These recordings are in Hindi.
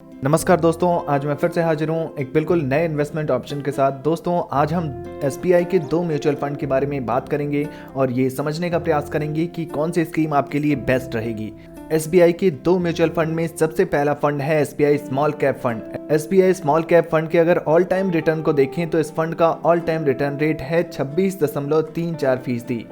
नमस्कार दोस्तों, आज मैं फिर से हाजिर हूँ एक बिल्कुल नए इन्वेस्टमेंट ऑप्शन के साथ। दोस्तों, आज हम एसबीआई के दो म्यूचुअल फंड के बारे में बात करेंगे और ये समझने का प्रयास करेंगे कि कौन सी स्कीम आपके लिए बेस्ट रहेगी। एसबीआई के दो म्यूचुअल फंड में सबसे पहला फंड है SBI small cap fund. SBI small cap fund के अगर ऑल टाइम रिटर्न को देखें तो इस फंड का ऑल टाइम रिटर्न रेट है 26.34%।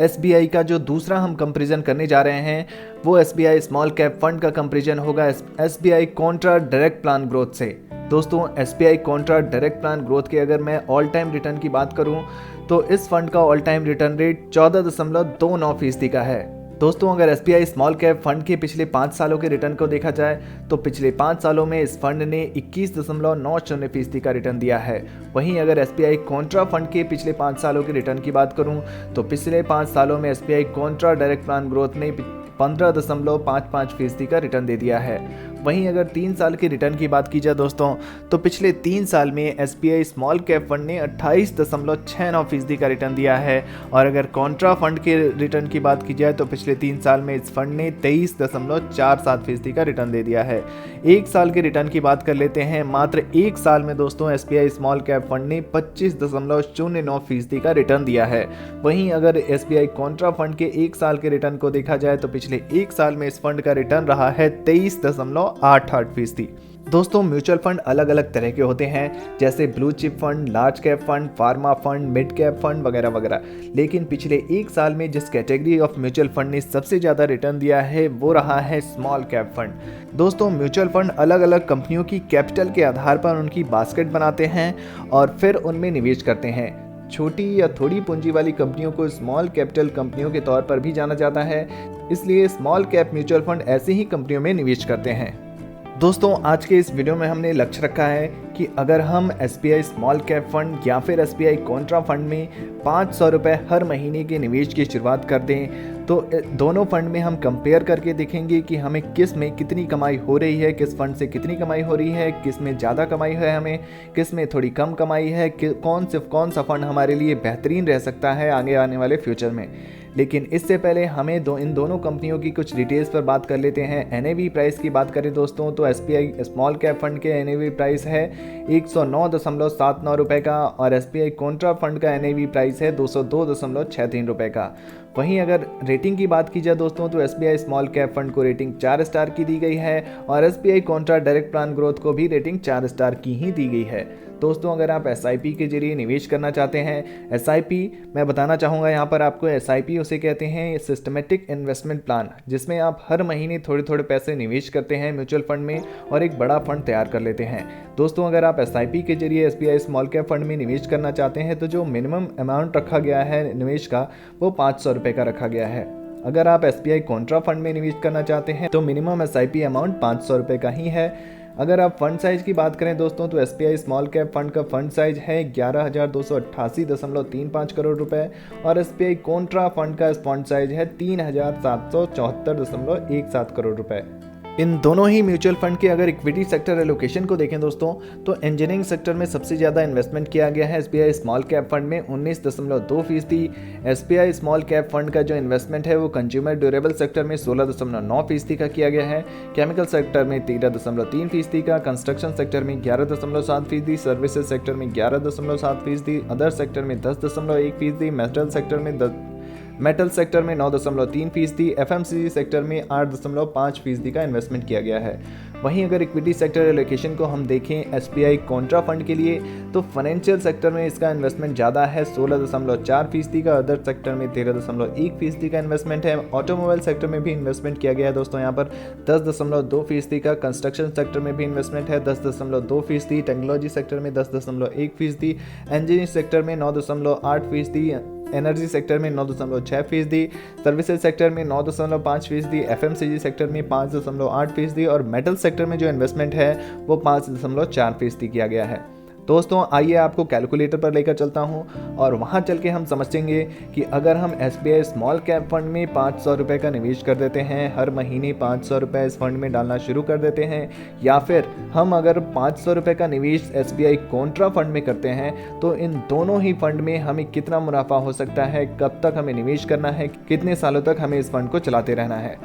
एसबीआई का जो दूसरा हम कंपैरिजन करने जा रहे हैं वो एसबीआई स्मॉल कैप फंड का कंपैरिजन होगा SBI Contra direct plan growth से। दोस्तों, SBI Contra direct plan growth के अगर मैं ऑल टाइम रिटर्न की बात करूं तो इस फंड का ऑल टाइम रिटर्न रेट 14.29% का है। दोस्तों, अगर एसबीआई स्मॉल कैप फंड के पिछले 5 सालों के रिटर्न को देखा जाए तो पिछले 5 सालों में इस फंड ने 21.90% का रिटर्न दिया है। वहीं अगर एसबीआई कॉन्ट्रा फंड के पिछले 5 सालों के रिटर्न की बात करूं तो पिछले 5 सालों में SBI Contra direct plan growth ने 15.55% का रिटर्न दे दिया है। वहीं अगर 3 साल के रिटर्न की बात की जाए दोस्तों तो पिछले 3 साल में एसबीआई स्मॉल कैप फंड ने 28.69% का रिटर्न दिया है और अगर कॉन्ट्रा फंड के रिटर्न की बात की जाए तो पिछले 3 साल में इस फंड ने 23.47% का रिटर्न दे दिया है। 1 साल के रिटर्न की बात कर लेते हैं। मात्र 1 साल में दोस्तों एसबीआई स्मॉल कैप फंड ने 25.09% का रिटर्न दिया है। वहीं अगर एसबीआई कॉन्ट्रा फंड के 1 साल के रिटर्न को देखा जाए तो पिछले 1 साल में इस फंड का रिटर्न रहा है 23.88%। दोस्तों, म्यूचुअल फंड अलग अलग तरह के होते हैं, जैसे blue chip fund, large cap fund, pharma fund, mid cap fund वगैरह वगैरह। लेकिन पिछले 1 साल में जिस कैटेगरी ऑफ म्यूचुअल फंड ने सबसे ज़्यादा रिटर्न दिया है वो रहा है स्मॉल कैप फंड। दोस्तों, म्यूचुअल फंड अलग अलग कंपनियों की कैपिटल के आधार पर उनकी बास्केट बनाते हैं और फिर उनमें निवेश करते हैं। छोटी या थोड़ी पूंजी वाली कंपनियों को स्मॉल कैपिटल कंपनियों के तौर पर भी जाना जाता है, इसलिए स्मॉल कैप म्यूचुअल फंड ऐसी ही कंपनियों में निवेश करते हैं। दोस्तों, आज के इस वीडियो में हमने लक्ष्य रखा है कि अगर हम एसबीआई स्मॉल कैप फंड या फिर एसबीआई कॉन्ट्रा फंड में 500 रुपये हर महीने के निवेश की शुरुआत कर दें तो दोनों फंड में हम कंपेयर करके देखेंगे कि हमें किस में कितनी कमाई हो रही है, किस फंड से कितनी कमाई हो रही है, किस में ज़्यादा कमाई है, हमें किस में थोड़ी कम कमाई है, कौन सा फंड हमारे लिए बेहतरीन रह सकता है आगे आने वाले फ्यूचर में। लेकिन इससे पहले हमें इन दोनों कंपनियों की कुछ डिटेल्स पर बात कर लेते हैं। एनएवी प्राइस की बात करें दोस्तों तो एसबीआई स्मॉल कैप फंड के एनएवी प्राइस है 109.79 रुपये का और एसबीआई कॉन्ट्रा फंड का एनएवी प्राइस है 202.63 रुपये का। वहीं अगर रेटिंग की बात की जाए दोस्तों तो एसबीआई स्मॉल कैप फंड को रेटिंग 4 स्टार की दी गई है और SBI Contra direct plan growth को भी रेटिंग 4 स्टार की ही दी गई है। दोस्तों, अगर आप एसआईपी के जरिए निवेश करना चाहते हैं, एसआईपी मैं बताना चाहूँगा यहाँ पर आपको, एसआईपी उसे कहते हैं सिस्टमेटिक इन्वेस्टमेंट प्लान, जिसमें आप हर महीने थोड़े थोड़े पैसे निवेश करते हैं म्यूचुअल फंड में और एक बड़ा फंड तैयार कर लेते हैं। दोस्तों, अगर आप एसआईपी के जरिए एसबीआई स्मॉल कैप फंड में निवेश करना चाहते हैं तो जो मिनिमम अमाउंट रखा गया है निवेश का वो 500 रुपये का रखा गया है। अगर आप एसबीआई कॉन्ट्रा फंड में निवेश करना चाहते हैं तो मिनिमम एसआईपी अमाउंट 500 रुपये का ही है। अगर आप फंड साइज की बात करें दोस्तों तो एसबीआई स्मॉल कैप फंड का फंड साइज है 11,288.35 करोड़ रुपए और एसबीआई कॉन्ट्रा फंड का फंड साइज है 3,774.17 करोड़ रुपए। इन दोनों ही म्यूचुअल फंड के अगर इक्विटी सेक्टर एलोकेशन को देखें दोस्तों तो इंजीनियरिंग सेक्टर में सबसे ज़्यादा इन्वेस्टमेंट किया गया है एसबीआई स्मॉल कैप फंड में 19.2%। एसबीआई स्मॉल कैप फंड का जो इन्वेस्टमेंट है वो कंज्यूमर ड्यूरेबल सेक्टर में 16.9% का किया गया है, केमिकल सेक्टर में 13.3% का, कंस्ट्रक्शन सेक्टर में 11.7%, सर्विसेज सेक्टर में 11.7%, अदर सेक्टर में 10.1%, मेटल सेक्टर में 9.3%, एफएमसीजी सेक्टर में 8.5% का इन्वेस्टमेंट किया गया है। वहीं अगर इक्विटी सेक्टर एलोकेशन को हम देखें एसबीआई कॉन्ट्रा फंड के लिए तो फाइनेंशियल सेक्टर में इसका इन्वेस्टमेंट ज़्यादा है 16.4% का, अदर सेक्टर में 13.1% का इन्वेस्टमेंट है, ऑटोमोबाइल सेक्टर में भी इन्वेस्टमेंट किया गया है दोस्तों यहाँ पर 10.2% का, कंस्ट्रक्शन सेक्टर में भी इन्वेस्टमेंट है 10.2%, टेक्नोलॉजी सेक्टर में 10.1%, इंजीनियरिंग सेक्टर में 9.8%, एनर्जी सेक्टर में 9.6%, सर्विसेज सेक्टर में 9.5%, एफएमसीजी सेक्टर में 5.8% और मेटल सेक्टर में जो इन्वेस्टमेंट है वो 5.4% किया गया है। दोस्तों, आइए आपको कैलकुलेटर पर लेकर चलता हूं और वहां चल के हम समझेंगे कि अगर हम एसबीआई स्मॉल कैप फंड में 500 रुपये का निवेश कर देते हैं, हर महीने 500 रुपये इस फंड में डालना शुरू कर देते हैं, या फिर हम अगर 500 रुपये का निवेश एसबीआई कॉन्ट्रा फंड में करते हैं तो इन दोनों ही फंड में हमें कितना मुनाफा हो सकता है, कब तक हमें निवेश करना है, कितने सालों तक हमें इस फंड को चलाते रहना है।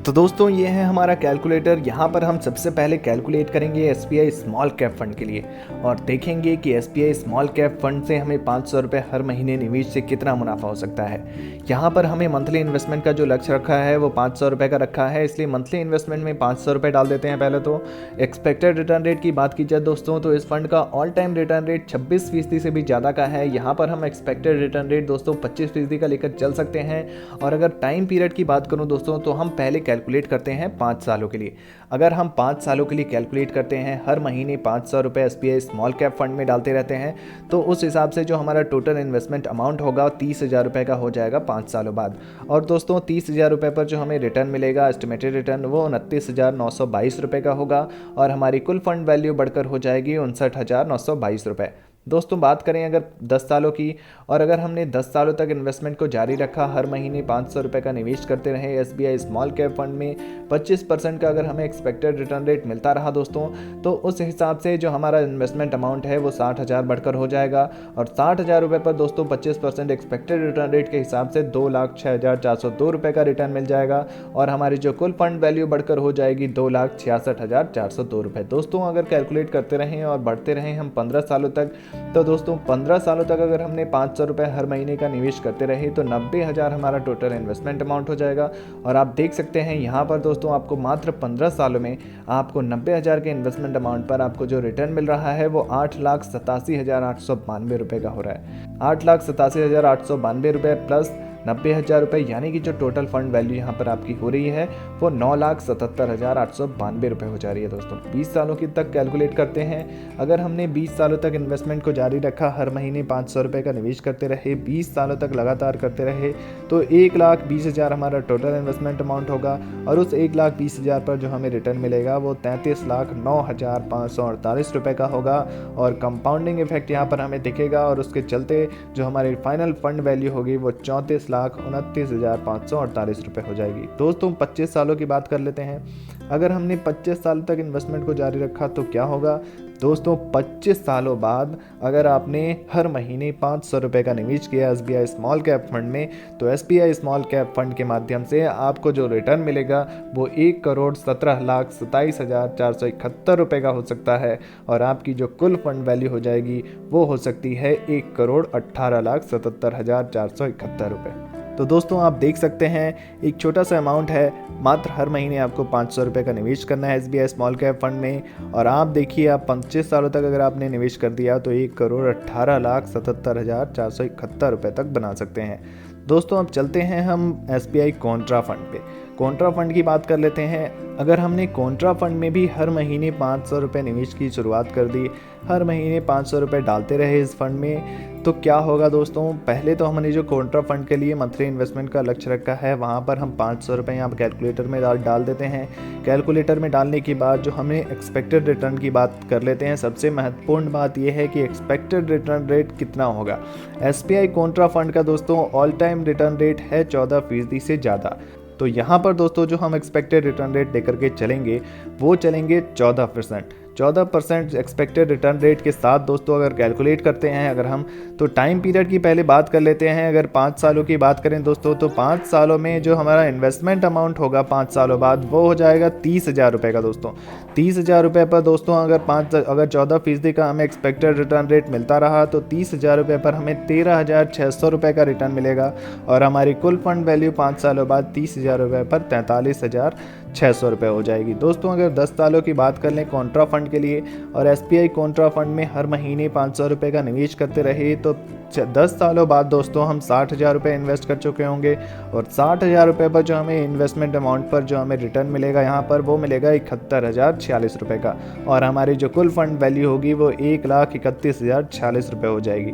तो दोस्तों ये है हमारा कैलकुलेटर। यहाँ पर हम सबसे पहले कैलकुलेट करेंगे एसबीआई स्मॉल कैप फंड के लिए और देखेंगे कि एसबीआई स्मॉल कैप फंड से हमें 500 रुपये हर महीने निवेश से कितना मुनाफा हो सकता है। यहाँ पर हमें मंथली इन्वेस्टमेंट का जो लक्ष्य रखा है वो 500 रुपये का रखा है, इसलिए मंथली इन्वेस्टमेंट में 500 रुपये डाल देते हैं। पहले तो एक्सपेक्टेड रिटर्न रेट की बात की जाए दोस्तों, तो इस फंड का ऑल टाइम रिटर्न रेट 26% से भी ज़्यादा का है। यहाँ पर हम एक्सपेक्टेड रिटर्न रेट दोस्तों 25% का लेकर चल सकते हैं। और अगर टाइम पीरियड की बात करूँ दोस्तों, तो हम पहले कैलकुलेट करते हैं 5 सालों के लिए। अगर हम 5 सालों के लिए कैलकुलेट करते हैं, हर महीने 500 रुपये एसबीआई स्मॉल कैप फंड में डालते रहते हैं, तो उस हिसाब से जो हमारा टोटल इन्वेस्टमेंट अमाउंट होगा 30,000 रुपये का हो जाएगा 5 सालों बाद। और दोस्तों 30,000 रुपये पर जो हमें रिटर्न मिलेगा, एस्टिमेटेड रिटर्न, वो 29,922 रुपये का होगा और हमारी कुल फंड वैल्यू बढ़कर हो जाएगी 59,922 रुपये। दोस्तों बात करें अगर 10 सालों की, और अगर हमने 10 सालों तक इन्वेस्टमेंट को जारी रखा, हर महीने 500 रुपये का निवेश करते रहे एसबीआई स्मॉल कैप फंड में, 25% का अगर हमें एक्सपेक्टेड रिटर्न रेट मिलता रहा दोस्तों, तो उस हिसाब से जो हमारा इन्वेस्टमेंट अमाउंट है वो 60,000 बढ़कर हो जाएगा। और 60,000 रुपये पर दोस्तों 25% एक्सपेक्टेड रिटर्न रेट के हिसाब से 2,06,402 रुपये का रिटर्न मिल जाएगा और हमारी जो कुल फंड वैल्यू बढ़कर हो जाएगी 2,66,402 रुपये। दोस्तों अगर कैलकुलेट करते रहें और बढ़ते रहें हम 15 सालों तक, तो दोस्तों 15 सालों तक अगर हमने 500 रुपये हर महीने का निवेश करते रहे तो 90,000 हमारा टोटल इन्वेस्टमेंट अमाउंट हो जाएगा। और आप देख सकते हैं यहाँ पर दोस्तों आपको मात्र 15 सालों में आपको 90,000 के इन्वेस्टमेंट अमाउंट पर आपको जो रिटर्न मिल रहा है वो 8,87,892 रुपये का हो रहा है। 8,87,892 रुपये प्लस 90,000 रुपये, यानी कि जो टोटल फंड वैल्यू यहाँ पर आपकी हो रही है वो 9,77,892 रुपये हो जा रही है। दोस्तों 20 सालों की तक कैलकुलेट करते हैं। अगर हमने 20 सालों तक इन्वेस्टमेंट को जारी रखा, हर महीने 500 रुपये का निवेश करते रहे, 20 सालों तक लगातार करते रहे, तो 1,20,000 हमारा टोटल इन्वेस्टमेंट अमाउंट होगा और उस 1,20,000 पर जो हमें रिटर्न मिलेगा वो 33,09,548 रुपये का होगा। और कंपाउंडिंग इफेक्ट यहाँ पर हमें दिखेगा और उसके चलते जो हमारी फाइनल फंड वैल्यू होगी वो 34,29,548 रुपये हो जाएगी। दोस्तों 25 सालों की बात कर लेते हैं। अगर हमने 25 साल तक इन्वेस्टमेंट को जारी रखा तो क्या होगा दोस्तों, 25 सालों बाद अगर आपने हर महीने 500 रुपये का निवेश किया एसबीआई स्मॉल कैप फंड में, तो एसबीआई स्मॉल कैप फंड के माध्यम से आपको जो रिटर्न मिलेगा वो 1,17,27,471 रुपये का हो सकता है और आपकी जो कुल फंड वैल्यू हो जाएगी वो हो सकती है 1,18,77,471 रुपये। तो दोस्तों आप देख सकते हैं एक छोटा सा अमाउंट है, मात्र हर महीने आपको 500 रुपये का निवेश करना है एसबीआई स्मॉल कैप फंड में। और आप देखिए आप 25 सालों तक अगर आपने निवेश कर दिया तो 1,18,77,471 रुपये तक बना सकते हैं। दोस्तों अब चलते हैं हम एसबीआई कॉन्ट्रा फंड पे। कॉन्ट्रा फंड की बात कर लेते हैं। अगर हमने कॉन्ट्रा फंड में भी हर महीने 500 रुपये निवेश की शुरुआत कर दी, हर महीने 500 रुपये डालते रहे इस फंड में, तो क्या होगा दोस्तों, पहले तो हमने जो कॉन्ट्रा फंड के लिए मंथली इन्वेस्टमेंट का लक्ष्य रखा है वहाँ पर हम 500 रुपये यहाँ कैलकुलेटर में डाल देते हैं। कैलकुलेटर में डालने के बाद जो हमें एक्सपेक्टेड रिटर्न की बात कर लेते हैं। सबसे महत्वपूर्ण बात यह है कि एक्सपेक्टेड रिटर्न रेट कितना होगा। एसबीआई कॉन्ट्रा फंड का दोस्तों ऑल टाइम रिटर्न रेट है 14% से ज़्यादा। तो यहाँ पर दोस्तों जो हम एक्सपेक्टेड रिटर्न रेट लेकर के चलेंगे वो चलेंगे 14% एक्सपेक्टेड रिटर्न रेट के साथ। दोस्तों अगर कैलकुलेट करते हैं अगर हम, तो टाइम पीरियड की पहले बात कर लेते हैं। अगर 5 सालों की बात करें दोस्तों, तो 5 सालों में जो हमारा इन्वेस्टमेंट अमाउंट होगा 5 सालों बाद वो हो जाएगा 30,000 रुपये का। दोस्तों 30,000 रुपये पर दोस्तों अगर 14% का हमें एक्सपेक्टेड रिटर्न रेट मिलता रहा तो 30,000 रुपये पर हमें 13,600 रुपये का रिटर्न मिलेगा और हमारी कुल फंड वैल्यू 5 सालों बाद 30,000 रुपये पर 43,600 रुपये हो जाएगी। दोस्तों अगर 10 सालों की बात कर लें कॉन्ट्रा फंड के लिए और एसबीआई कॉन्ट्रा फंड में हर महीने 500 रुपये का निवेश करते रहे तो 10 सालों बाद दोस्तों हम 60,000 रुपये इन्वेस्ट कर चुके होंगे और 60,000 रुपये पर जो हमें इन्वेस्टमेंट अमाउंट पर जो हमें रिटर्न मिलेगा यहाँ पर वो मिलेगा 71,046 रुपये का और हमारी जो कुल फंड वैल्यू होगी वो 1,31,046 रुपये हो जाएगी।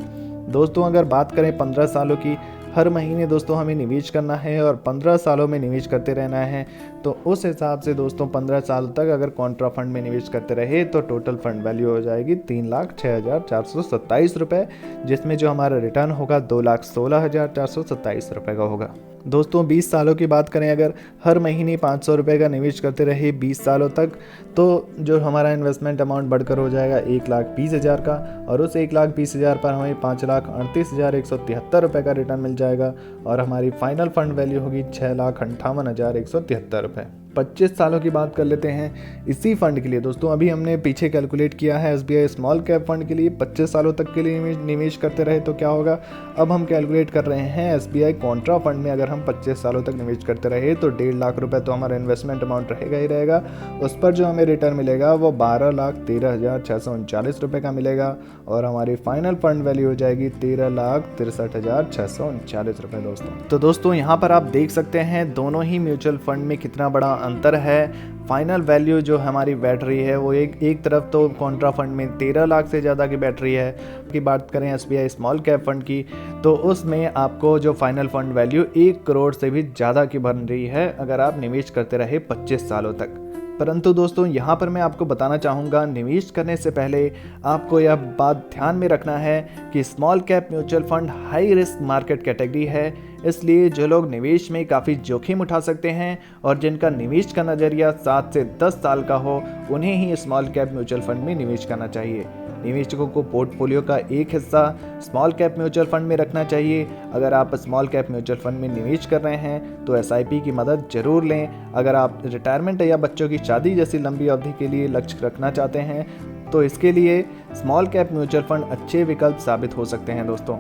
दोस्तों अगर बात करें 15 सालों की, हर महीने दोस्तों हमें निवेश करना है और 15 सालों में निवेश करते रहना है, तो उस हिसाब से दोस्तों 15 साल तक अगर कॉन्ट्रा फंड में निवेश करते रहे तो टोटल फंड वैल्यू हो जाएगी 3,06,427 रुपये, जिसमें जो हमारा रिटर्न होगा 2,16,427 रुपये का होगा। दोस्तों 20 सालों की बात करें अगर, हर महीने 500 रुपये का निवेश करते रहे 20 सालों तक, तो जो हमारा इन्वेस्टमेंट अमाउंट बढ़कर हो जाएगा 1,20,000 का, और उस 1,20,000 पर हमें 5,38,173 रुपये का रिटर्न मिल जाएगा, और हमारी फाइनल फंड वैल्यू होगी 6,58,173 रुपये। 25 सालों की बात कर लेते हैं इसी फंड के लिए। दोस्तों अभी हमने पीछे कैलकुलेट किया है SBI स्मॉल कैप फंड के लिए 25 सालों तक के लिए निवेश करते रहे तो क्या होगा। अब हम कैलकुलेट कर रहे हैं SBI कॉन्ट्रा फंड में अगर हम 25 सालों तक निवेश करते रहे तो 1.5 लाख रुपए तो हमारा इन्वेस्टमेंट अमाउंट रहेगा ही रहेगा। उस पर जो हमें रिटर्न मिलेगा वो 12,13,639 रुपये का मिलेगा, और हमारी फाइनल फंड वैल्यू हो जाएगी 13,63,639 रुपये दोस्तों। तो दोस्तों यहाँ पर आप देख सकते हैं दोनों ही म्यूचुअल फंड में कितना बड़ा अंतर है। फाइनल वैल्यू जो हमारी बैठ रही है वो एक तरफ तो कॉन्ट्रा फंड में 13 लाख से ज़्यादा की बैठ रही है। की बात करें SBI स्मॉल कैप फंड की तो उसमें आपको जो फाइनल फंड वैल्यू 1 करोड़ से भी ज़्यादा की बन रही है अगर आप निवेश करते रहे 25 सालों तक। परंतु दोस्तों यहाँ पर मैं आपको बताना चाहूँगा, निवेश करने से पहले आपको यह बात ध्यान में रखना है कि small cap mutual fund high risk market category है, इसलिए जो लोग निवेश में काफ़ी जोखिम उठा सकते हैं और जिनका निवेश का नज़रिया 7 से 10 साल का हो, उन्हें ही स्मॉल कैप म्यूचुअल फंड में निवेश करना चाहिए। निवेशकों को पोर्टफोलियो का एक हिस्सा स्मॉल कैप म्यूचुअल फंड में रखना चाहिए। अगर आप स्मॉल कैप म्यूचुअल फंड में निवेश कर रहे हैं तो SIP की मदद जरूर लें। अगर आप रिटायरमेंट या बच्चों की शादी जैसी लंबी अवधि के लिए लक्ष्य रखना चाहते हैं तो इसके लिए स्मॉल कैप म्यूचुअल फंड अच्छे विकल्प साबित हो सकते हैं दोस्तों।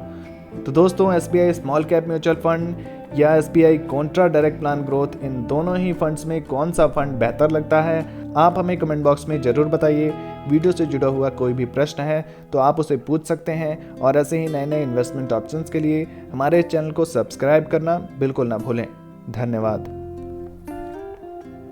तो दोस्तों SBI small cap mutual fund या SBI contra direct plan growth, इन दोनों ही फंड्स में कौन सा फंड बेहतर लगता है आप हमें कमेंट बॉक्स में ज़रूर बताइए। वीडियो से जुड़ा हुआ कोई भी प्रश्न है तो आप उसे पूछ सकते हैं, और ऐसे ही नए नए इन्वेस्टमेंट ऑप्शंस के लिए हमारे चैनल को सब्सक्राइब करना बिल्कुल ना भूलें। धन्यवाद।